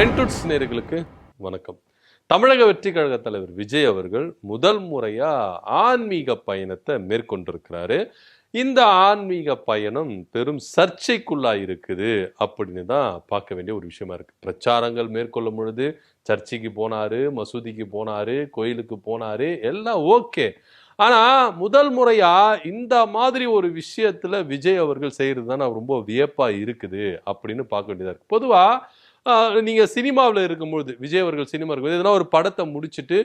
பிரெண்ட்வுட்ஸ் நேயர்களுக்கு வணக்கம். தமிழக வெற்றி கழக தலைவர் விஜய் அவர்கள் முதல் முறையா ஆன்மீக பயணத்தை மேற்கொண்டிருக்கிறாரு. இந்த ஆன்மீக பயணம் பெரும் சர்ச்சைக்குள்ளா இருக்குது அப்படின்னு தான் பார்க்க வேண்டிய ஒரு விஷயமா இருக்கு. பிரச்சாரங்கள் மேற்கொள்ளும் பொழுது சர்ச்சைக்கு போனாரு, மசூதிக்கு போனாரு, கோயிலுக்கு போனாரு, எல்லாம் ஓகே. ஆனா முதல் முறையா இந்த மாதிரி ஒரு விஷயத்துல விஜய் அவர்கள் செய்யறது தான் ரொம்ப வியப்பா இருக்குது அப்படின்னு பார்க்க வேண்டியதா இருக்கு. பொதுவா நீங்க சினிமாவில் இருக்கும்பொழுது விஜய் அவர்கள் சினிமா இருக்கும்போது எதனா ஒரு படத்தை முடிச்சுட்டு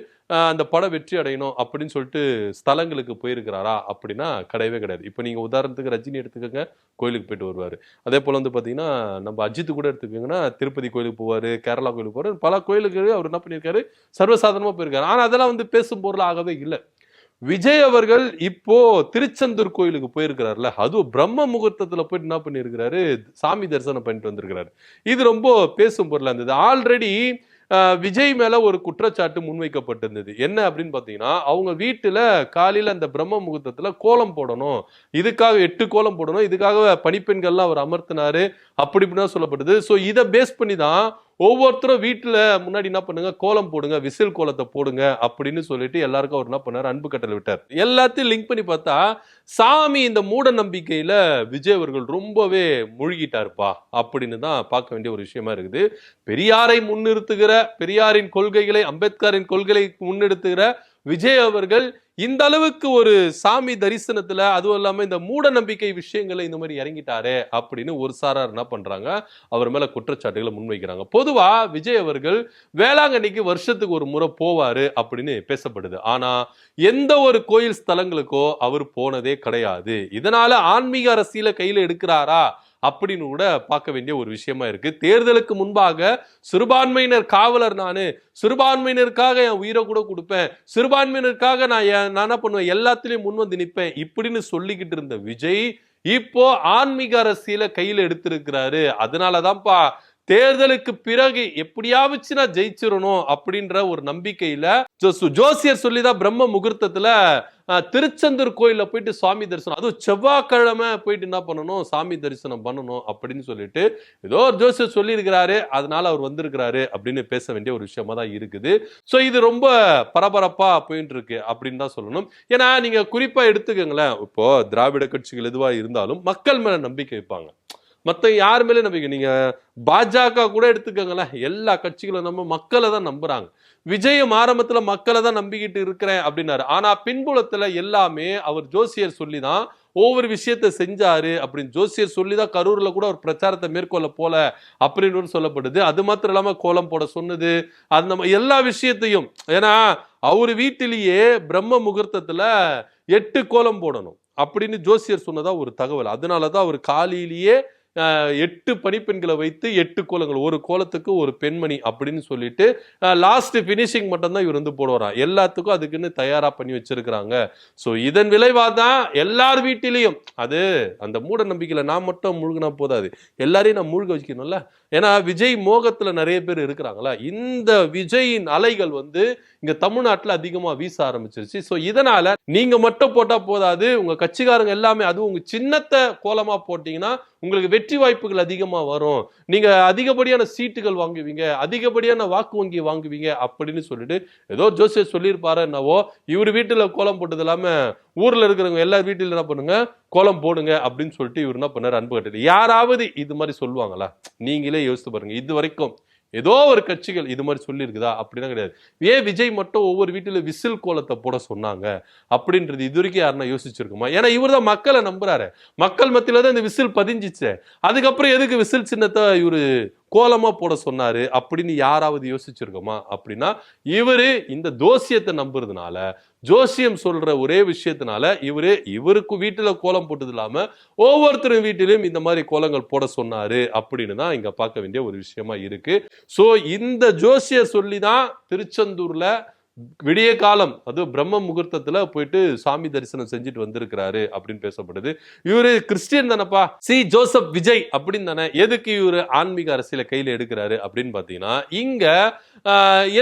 அந்த படம் வெற்றி அடையணும் அப்படின்னு சொல்லிட்டு ஸ்தலங்களுக்கு போயிருக்கிறாரா அப்படின்னா கிடையவே கிடையாது. இப்போ நீங்க உதாரணத்துக்கு ரஜினி எடுத்துக்கோங்க, கோயிலுக்கு போயிட்டு வருவார். அதே போல் வந்து பார்த்தீங்கன்னா நம்ம அஜித் கூட எடுத்துக்கோங்கன்னா திருப்பதி கோயிலுக்கு போவார், கேரளா கோயிலுக்கு போவார், பல கோயிலுக்கு அவர் என்ன பண்ணியிருக்காரு, சர்வசாதாரணமாக போயிருக்காரு. ஆனால் அதெல்லாம் வந்து பேசும் பொருள் ஆகவே இல்லை. விஜய் அவர்கள் இப்போ திருச்செந்தூர் கோயிலுக்கு போயிருக்கிறாருல, அதுவும் பிரம்ம முகூர்த்தத்துல போயிட்டு என்ன பண்ணிருக்கிறாரு, சாமி தரிசனம் பண்ணிட்டு வந்திருக்கிறாரு. இது ரொம்ப பேசும் பொருளா இருந்தது. ஆல்ரெடி விஜய் மேல ஒரு குற்றச்சாட்டு முன்வைக்கப்பட்டிருந்தது. என்ன அப்படின்னு பாத்தீங்கன்னா, அவங்க வீட்டுல காலையில அந்த பிரம்ம முகூர்த்தத்துல கோலம் போடணும், இதுக்காக 8 கோலம் போடணும், இதுக்காக பணிப்பெண்கள்லாம் அவர் அமர்த்தினாரு அப்படி இப்படின்னா சொல்லப்படுது. ஸோ இதை பேஸ் பண்ணி தான் ஒவ்வொருத்தரும் வீட்டுல முன்னாடி என்ன பண்ணுங்க, கோலம் போடுங்க, விசில் கோலத்தை போடுங்க அப்படின்னு சொல்லிட்டு எல்லாருக்கும் அவர் என்ன பண்ணாரு, அன்பு கட்டளை விட்டார். எல்லாத்தையும் லிங்க் பண்ணி பார்த்தா சாமி இந்த மூட நம்பிக்கையில விஜய் அவர்கள் ரொம்பவே மூழ்கிட்டாருப்பா அப்படின்னு தான் பார்க்க வேண்டிய ஒரு விஷயமா இருக்குது. பெரியாரை முன்னிறுத்துகிற, பெரியாரின் கொள்கைகளை, அம்பேத்கரின் கொள்கைகளை முன்னெடுத்துகிற விஜய் அவர்கள் இந்த அளவுக்கு ஒரு சாமி தரிசனத்துல, அதுவும் இல்லாம இந்த மூட நம்பிக்கை விஷயங்களை இந்த மாதிரி இறங்கிட்டாரே அப்படின்னு ஒரு சாரார் என்ன பண்றாங்க, அவர் மேல குற்றச்சாட்டுகளை முன்வைக்கிறாங்க. பொதுவா விஜய் அவர்கள் வேளாங்கண்ணிக்கு வருஷத்துக்கு ஒரு முறை போவாரு அப்படின்னு பேசப்படுது. ஆனா எந்த ஒரு கோயில் ஸ்தலங்களுக்கோ அவர் போனதே கிடையாது. இதனால ஆன்மீக அரசியல கையில எடுக்கிறாரா அப்படின்னு கூட பார்க்க வேண்டிய ஒரு விஷயமா இருக்கு. தேர்தலுக்கு முன்பாக சிறுபான்மையினர் காவலர், நானு சிறுபான்மையினருக்காக என் உயிரை கூட கொடுப்பேன், சிறுபான்மையினருக்காக நான் என்ன பண்ணுவேன், எல்லாத்திலையும் முன் வந்து நிற்பேன் இப்படின்னு சொல்லிக்கிட்டு இருந்த விஜய் இப்போ ஆன்மீக அரசியல கையில எடுத்திருக்கிறாரு. அதனாலதான்ப்பா தேர்தலுக்கு பிறகு எப்படியாவது நான் ஜெயிச்சிடணும் அப்படின்ற ஒரு நம்பிக்கையில ஜோசியர் சொல்லிதான் பிரம்ம முகூர்த்தத்துல திருச்செந்தூர் கோயில போயிட்டு சுவாமி தரிசனம், அதுவும் செவ்வாய்க்கிழமை போயிட்டு என்ன பண்ணணும், சாமி தரிசனம் பண்ணணும் அப்படின்னு சொல்லிட்டு ஏதோ ஒரு ஜோசியர் சொல்லி இருக்கிறாரு, அதனால அவர் வந்திருக்கிறாரு அப்படின்னு பேச வேண்டிய ஒரு விஷயமா தான் இருக்குது. ஸோ இது ரொம்ப பரபரப்பா போயிட்டு இருக்கு அப்படின்னு தான் சொல்லணும். ஏன்னா நீங்க குறிப்பா எடுத்துக்கங்களேன், இப்போ திராவிட கட்சிகள் எதுவா இருந்தாலும் மக்கள் மேல நம்பிக்கை வைப்பாங்க, மற்ற யார் மேலே நம்பிக்கை. நீங்க பாஜக கூட எடுத்துக்கங்களேன், எல்லா கட்சிகளும் நம்ம மக்களை தான் நம்புறாங்க. விஜயம் ஆரம்பத்துல மக்களை தான் நம்பிக்கிட்டு இருக்கிறேன் அப்படின்னாரு. ஆனா பின்புலத்துல எல்லாமே அவர் ஜோசியர் சொல்லிதான் ஒவ்வொரு விஷயத்த செஞ்சாரு அப்படின்னு, ஜோசியர் சொல்லிதான் கரூர்ல கூட ஒரு பிரச்சாரத்தை மேற்கொள்ள போல அப்படின்னு சொல்லப்படுது. அது மாத்திரம் இல்லாம கோலம் போட சொன்னது, அந்த எல்லா விஷயத்தையும், ஏன்னா அவரு வீட்டிலேயே பிரம்ம முகூர்த்தத்துல 8 கோலம் போடணும் அப்படின்னு ஜோசியர் சொன்னதா ஒரு தகவல். அதனாலதான் அவர் காலையிலேயே 8 பணிப்பெண்களை வைத்து 8 கோலங்கள், ஒரு கோலத்துக்கு ஒரு பெண்மணி அப்படின்னு சொல்லிட்டு லாஸ்ட் பினிஷிங் மட்டும் தான் இவர் வந்து போடுவாராம். எல்லாத்துக்கும் அதுக்குன்னு தயாரா பண்ணி வச்சிருக்கிறாங்க. ஸோ இதன் விளைவா தான் எல்லார் வீட்டிலையும், அது அந்த மூட நம்பிக்கையில நான் மட்டும் மூழ்கினா போதாது, எல்லாரையும் நான் மூழ்க வச்சுக்கணும்ல. ஏன்னா விஜய் மோகத்துல நிறைய பேர் இருக்கிறாங்களா, இந்த விஜயின் அலைகள் வந்து இங்க தமிழ்நாட்டில் அதிகமா வீச ஆரம்பிச்சிருச்சு. ஸோ இதனால நீங்க மட்டும் போட்டா போதாது, உங்க கட்சிக்காரங்க எல்லாமே, அதுவும் உங்க சின்னத்தை கோலமா போட்டீங்கன்னா உங்களுக்கு வெற்றி வாய்ப்புகள் அதிகமா வரும், நீங்க அதிகப்படியான சீட்டுகள் வாங்குவீங்க, அதிகப்படியான வாக்கு வங்கி வாங்குவீங்க அப்படின்னு சொல்லிட்டு ஏதோ ஜோசியர் சொல்லியிருப்பாரு என்னவோ. இவர் வீட்டுல கோலம் போட்டது இல்லாம ஊர்ல இருக்கிறவங்க எல்லா வீட்டில என்ன பண்ணுங்க, கோலம் போடுங்க அப்படின்னு சொல்லிட்டு இவர் என்ன பண்ணாரு, அன்பு கட்டளை. யாராவது இது மாதிரி சொல்லுவாங்களா? நீங்களே யோசித்து பாருங்க. இது வரைக்கும் ஏதோ ஒரு கட்சிகள் இது மாதிரி சொல்லி இருக்குதா? அப்படின்னா கிடையாது. ஏன் விஜய் மட்டும் ஒவ்வொரு வீட்டில விசில் கோலத்தை போட சொன்னாங்க அப்படின்றது இது வரைக்கும் யாருன்னா யோசிச்சிருக்குமா? ஏன்னா இவர் தான் மக்களை நம்புறாரு, மக்கள் மத்தியில தான் இந்த விசில் பதிஞ்சிச்சு. அதுக்கப்புறம் எதுக்கு விசில் சின்னத்தை இவரு கோலமா போட சொன்னாரு அப்படின்னு யாராவது யோசிச்சிருக்கோமா? அப்படின்னா இவரு இந்த ஜோசியத்தை நம்புறதுனால, ஜோசியம் சொல்ற ஒரே விஷயத்தினால இவருக்கு வீட்டுல கோலம் போட்டது இல்லாம ஒவ்வொருத்தரும் வீட்டிலும் இந்த மாதிரி கோலங்கள் போட சொன்னாரு அப்படின்னு தான் இங்க பார்க்க வேண்டிய ஒரு விஷயமா இருக்கு. சோ இந்த ஜோசியர் சொல்லிதான் திருச்செந்தூர்ல விடிய காலம், அது பிரம்ம முகூர்த்தத்துல போயிட்டு சாமி தரிசனம் செஞ்சுட்டு வந்திருக்கிறாரு அப்படின்னு பேசப்படுது. இவரு கிறிஸ்டியன் தானப்பா, சி ஜோசப் விஜய் அப்படின்னு தானே, எதுக்கு இவரு ஆன்மீக அரசியல கையில எடுக்கிறாரு அப்படின்னு பாத்தீங்கன்னா, இங்க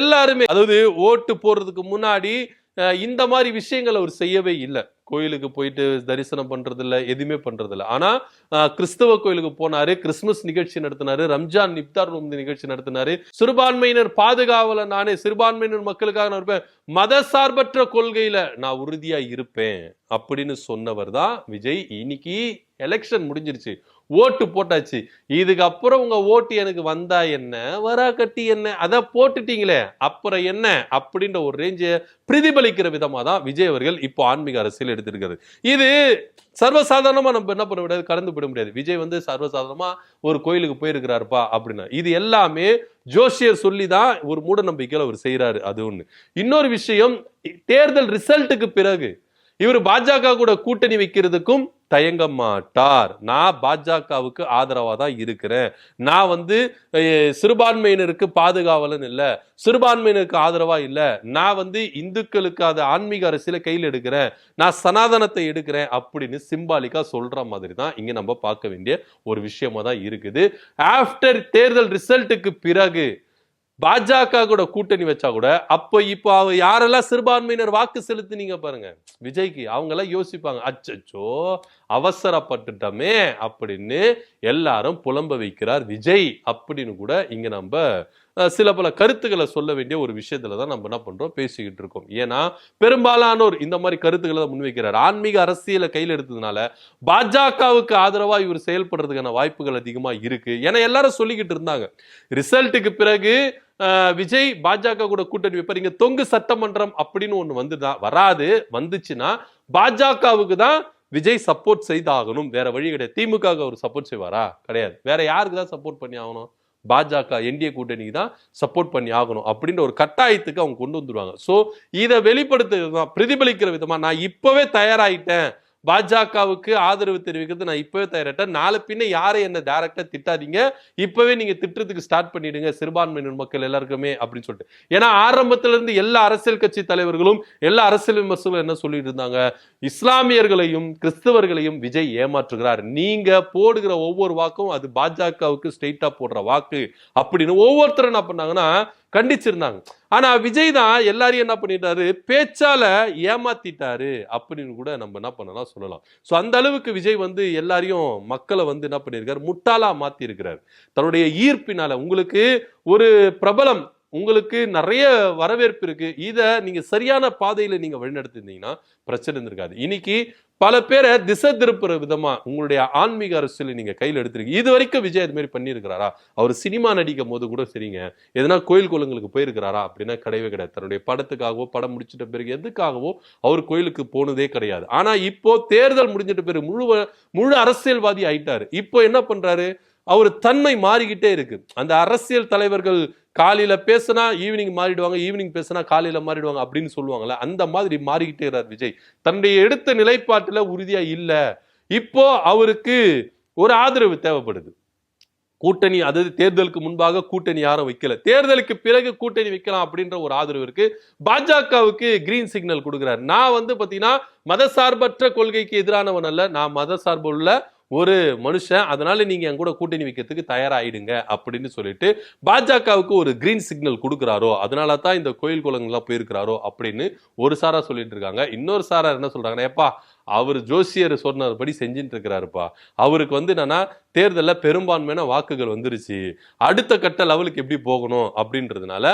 எல்லாருமே, அதாவது ஓட்டு போடுறதுக்கு முன்னாடி இந்த மாதிரி விஷயங்களை அவர் செய்யவே இல்லை. கோயிலுக்கு போயிட்டு தரிசனம் பண்றது இல்ல, எதுவுமே பண்றது இல்ல. ஆனா கிறிஸ்தவ கோயிலுக்கு போனாரு, கிறிஸ்துமஸ் நிகழ்ச்சி நடத்தினாரு, ரம்ஜான் இப்தார் நிகழ்ச்சி நடத்தினாரு. சிறுபான்மையினர் பாதுகாவல நானே, சிறுபான்மையினர் மக்களுக்காக நான் இருப்பேன், மத சார்பற்ற கொள்கையில நான் உறுதியா இருப்பேன் அப்படின்னு சொன்னவர் தான் விஜய். இன்னைக்கு எலெக்ஷன் முடிஞ்சிருச்சு, ஓட்டு போட்டாச்சு. இதுக்கப்புறம் உங்க ஓட்டு எனக்கு வந்தா என்ன, வரா கட்டி என்ன, அதை போட்டுட்டீங்களே அப்புறம் என்ன அப்படின்ற ஒரு ரேஞ்சை பிரதிபலிக்கிற விதமா தான் விஜய் அவர்கள் இப்போ ஆன்மீக அரசியல் எடுத்திருக்கிறது. இது சர்வசாதாரணமா நம்ம என்ன பண்ண முடியாது, கடந்து விட முடியாது. விஜய் வந்து சர்வசாதாரணமா ஒரு கோயிலுக்கு போயிருக்கிறாருப்பா அப்படின்னா, இது எல்லாமே ஜோசியர் சொல்லி தான் ஒரு மூட நம்பிக்கையில அவர் செய்யறாரு. அது ஒண்ணு. இன்னொரு விஷயம், தேர்தல் ரிசல்ட்டுக்கு பிறகு இவர் பாஜக கூட கூட்டணி வைக்கிறதுக்கும் தயங்க மாட்டார். நான் பாஜகவுக்கு ஆதரவா தான் இருக்கிறேன், நான் வந்து சிறுபான்மையினருக்கு பாதுகாவலன் இல்ல, சிறுபான்மையினருக்கு ஆதரவா இல்ல, நான் வந்து இந்துக்களுக்கு அது ஆன்மீக அரசியல கையில் எடுக்கிறேன், நான் சனாதனத்தை எடுக்கிறேன் அப்படின்னு சிம்பாலிக்கா சொல்ற மாதிரி தான் இங்க நம்ம பார்க்க வேண்டிய ஒரு விஷயமா தான் இருக்குது. ஆஃப்டர் தேர்தல் ரிசல்ட்டுக்கு பிறகு பாஜக கூட கூட்டணி வச்சா கூட அப்போ இப்போ யாரெல்லாம் சிறுபான்மையினர் வாக்கு செலுத்தினீங்க பாருங்க விஜய்க்கு, அவங்க எல்லாம் யோசிப்பாங்க, அச்சோ அவசரப்பட்டுட்டமே அப்படின்னு எல்லாரும் புலம்ப வைக்கிறார் விஜய் அப்படின்னு கூட இங்க நம்ம சில பல கருத்துக்களை சொல்ல வேண்டிய ஒரு விஷயத்துல தான் நம்ம என்ன பண்றோம், பேசிக்கிட்டு இருக்கோம். ஏன்னா பெரும்பாலானோர் இந்த மாதிரி கருத்துக்களை தான் முன்வைக்கிறார். ஆன்மீக அரசியலை கையில் எடுத்ததுனால பாஜகவுக்கு ஆதரவா இவர் செயல்படுறதுக்கான வாய்ப்புகள் அதிகமா இருக்கு. ஏன்னா எல்லாரும் சொல்லிக்கிட்டு இருந்தாங்க ரிசல்ட்டுக்கு பிறகு விஜய் பாஜக கூட கூட்டணி வைப்பார், இங்க தொங்கு சட்டமன்றம் அப்படின்னு ஒண்ணு வந்துதான் வராது, வந்துச்சுன்னா பாஜகவுக்கு தான் விஜய் சப்போர்ட் செய்தாகணும், வேற வழி கிடையாது. திமுக அவர் சப்போர்ட் செய்வாரா? கிடையாது. வேற யாருக்கு தான் சப்போர்ட் பண்ணி ஆகணும்? பாஜக என்டிஏ கூட்டணிக்கு தான் சப்போர்ட் பண்ணி ஆகணும் அப்படின்ற ஒரு கட்டாயத்துக்கு அவங்க கொண்டு வந்துருவாங்க. சோ இதை வெளிப்படுத்துறதுதான், பிரதிபலிக்கிற விதமா நான் இப்பவே தயாராயிட்டேன், பாஜகவுக்கு ஆதரவு தெரிவிக்கிறது நான் இப்பவே தயாரிட்டேன், நாளை பின்ன யாரை என்ன டைரக்டா திட்டாதீங்க, இப்பவே நீங்க திட்டத்துக்கு ஸ்டார்ட் பண்ணிடுங்க சிறுபான்மையினர் மக்கள் எல்லாருக்குமே அப்படின்னு சொல்லிட்டு. ஏன்னா ஆரம்பத்துல இருந்து எல்லா அரசியல் கட்சி தலைவர்களும் எல்லா அரசியல் விமர்சகர்களும் என்ன சொல்லிட்டு இருந்தாங்க, இஸ்லாமியர்களையும் கிறிஸ்தவர்களையும் விஜய் ஏமாற்றுகிறார், நீங்க போடுகிற ஒவ்வொரு வாக்கும் அது பாஜகவுக்கு ஸ்ட்ரெயிட்டா போடுற வாக்கு அப்படின்னு ஒவ்வொருத்தரும் என்ன பண்ணாங்கன்னா கண்டிச்சிருந்தாங்க. ஆனா விஜய் தான் எல்லாரையும் என்ன பண்ணிட்டாரு, பேச்சால ஏமாத்திட்டாரு அப்படின்னு கூட நம்ம என்ன பண்ணலாம் சொல்லலாம். சோ அந்த அளவுக்கு விஜய் வந்து எல்லாரையும் மக்களை வந்து என்ன பண்ணிருக்காரு, முட்டாளா மாத்தி இருக்கிறார் தன்னுடைய ஈர்ப்பினால. உங்களுக்கு ஒரு பிரபலம், உங்களுக்கு நிறைய வரவேற்பு இருக்கு, இத நீங்க சரியான பாதையில நீங்க வழிநடத்திருந்தீங்கன்னா பிரச்சனை இருந்திருக்காது. இன்னைக்கு பல பேரை திசை திருப்புற விதமா உங்களுடைய ஆன்மீக அரசியலை நீங்க கையில் எடுத்திருக்கீங்க. இது வரைக்கும் விஜய் அது மாதிரி பண்ணியிருக்கிறாரா? அவர் சினிமா நடிக்கும் போது கூட சரிங்க, எதனா கோயில் குளங்களுக்கு போயிருக்கிறாரா அப்படின்னா கிடையவே கிடையாது. தன்னுடைய படத்துக்காகவோ படம் முடிச்சிட்ட பிறகு எதுக்காகவோ அவர் கோயிலுக்கு போனதே கிடையாது. ஆனா இப்போ தேர்தல் முடிஞ்சிட்ட பிறகு முழு அரசியல்வாதி ஆயிட்டாரு. இப்போ என்ன பண்றாரு, அவர் தன்மை மாறிக்கிட்டே இருக்கு. அந்த அரசியல் தலைவர்கள் காலையில பேசினா ஈவினிங் மாறிடுவாங்க, ஈவினிங் பேசினா காலையில மாறிடுவாங்க அப்படின்னு சொல்லுவாங்கல்ல, அந்த மாதிரி மாறிக்கிட்டே இருக்கிறார் விஜய். தன்னுடைய எடுத்த நிலைப்பாட்டுல உறுதியா இல்ல. இப்போ அவருக்கு ஒரு ஆதரவு தேவைப்படுது. கூட்டணி, அதாவது தேர்தலுக்கு முன்பாக கூட்டணி யாரும் வைக்கல, தேர்தலுக்கு பிறகு கூட்டணி வைக்கலாம் அப்படின்ற ஒரு ஆதரவு இருக்கு. பாஜகவுக்கு கிரீன் சிக்னல் கொடுக்கிறார். நான் வந்து பாத்தீங்கன்னா மதசார்பற்ற கொள்கைக்கு எதிரானவன் அல்ல, நான் மதசார்பு உள்ள ஒரு மனுஷன், அதனால நீங்க என் கூட கூட்டணி வைக்கிறதுக்கு தயாராயிடுங்க அப்படின்னு சொல்லிட்டு பாஜகவுக்கு ஒரு கிரீன் சிக்னல் கொடுக்குறாரோ, அதனால தான் இந்த கோயில் குளங்கள்லாம் போயிருக்கிறாரோ அப்படின்னு ஒரு சாரா சொல்லிட்டு இருக்காங்க. இன்னொரு சாரா என்ன சொல்றாங்கன்னா, ஏப்பா அவர் ஜோசியர் சொன்னபடி செஞ்சுட்டு இருக்கிறாருப்பா, அவருக்கு வந்து என்னன்னா தேர்தலில் பெரும்பான்மையான வாக்குகள் வந்துருச்சு, அடுத்த கட்ட லெவலுக்கு எப்படி போகணும் அப்படின்றதுனால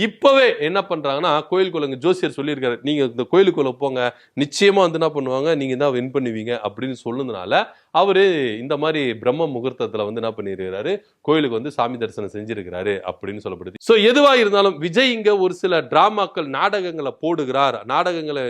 இப்பவே என்ன பண்றாங்கன்னா, கோயில் குளங்க ஜோசியர் சொல்லியிருக்காரு, நீங்க இந்த கோயிலுக்குள்ள போங்க, நிச்சயமா வந்து என்ன பண்ணுவாங்க, நீங்க தான் வின் பண்ணுவீங்க அப்படின்னு சொன்னதுனால அவரு இந்த மாதிரி பிரம்ம முகூர்த்தத்துல வந்து என்ன பண்ணிருக்கிறாரு, கோயிலுக்கு வந்து சாமி தரிசனம் செஞ்சிருக்கிறாரு அப்படின்னு சொல்லப்படுது. சோ எதுவா இருந்தாலும் விஜய் இங்க ஒரு சில டிராமாக்கள், நாடகங்களை போடுகிறார், நாடகங்களை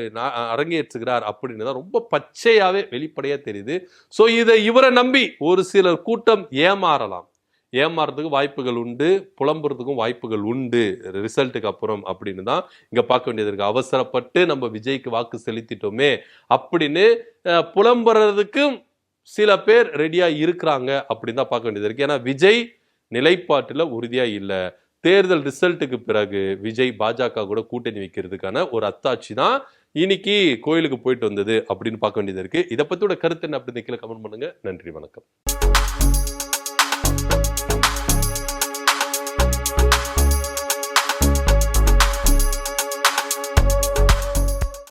அரங்கேற்றுகிறார் அப்படின்னு தான் ரொம்ப பச்சையாவே வெளிப்படையா தெரியுது. சோ இவரை நம்பி ஒரு சிலர் கூட்டம் ஏமாறலாம், ஏமாறதுக்கு வாய்ப்புகள் உண்டு, புலம்புறதுக்கும் வாய்ப்புகள் உண்டு ரிசல்ட்டுக்கு அப்புறம் அப்படின்னு தான் இங்க பார்க்க வேண்டியது இருக்கு. அவசரப்பட்டு நம்ம விஜய்க்கு வாக்கு செலுத்திட்டோமே அப்படின்னு புலம்புறதுக்கும் சில பேர் ரெடியா இருக்கிறாங்க அப்படின்னு தான் பார்க்க வேண்டியது இருக்கு. ஏன்னா விஜய் நிலைப்பாட்டுல உறுதியா இல்ல. தேர்தல் ரிசல்ட்டுக்கு பிறகு விஜய் பாஜக கூட கூட்டணி வைக்கிறதுக்கான ஒரு அத்தாட்சி தான் இன்னைக்கு கோயிலுக்கு போயிட்டு வந்தது அப்படின்னு பார்க்க வேண்டியது இருக்கு. இதை பத்தியோட கருத்து என்ன அப்படின்னு கீழே கமெண்ட் பண்ணுங்க. நன்றி, வணக்கம்.